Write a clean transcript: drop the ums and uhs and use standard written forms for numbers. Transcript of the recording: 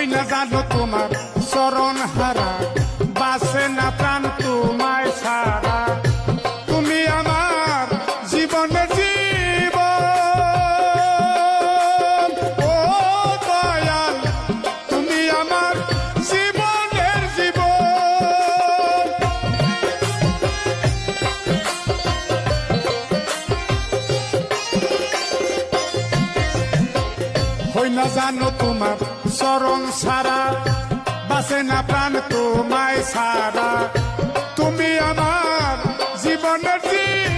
হই না জানো তোমার চরণ হারা, বাসে না প্রাণ তোমায় ছাড়া। তুমি আমার জীবনের জীবন, ও দয়াল তুমি আমার জীবনের জীবন। হই না জানো তোমার চরণ ছাড়া, বাসে না প্রাণ তোমায় ছাড়া। তুমি আমার জীবনের জীবন।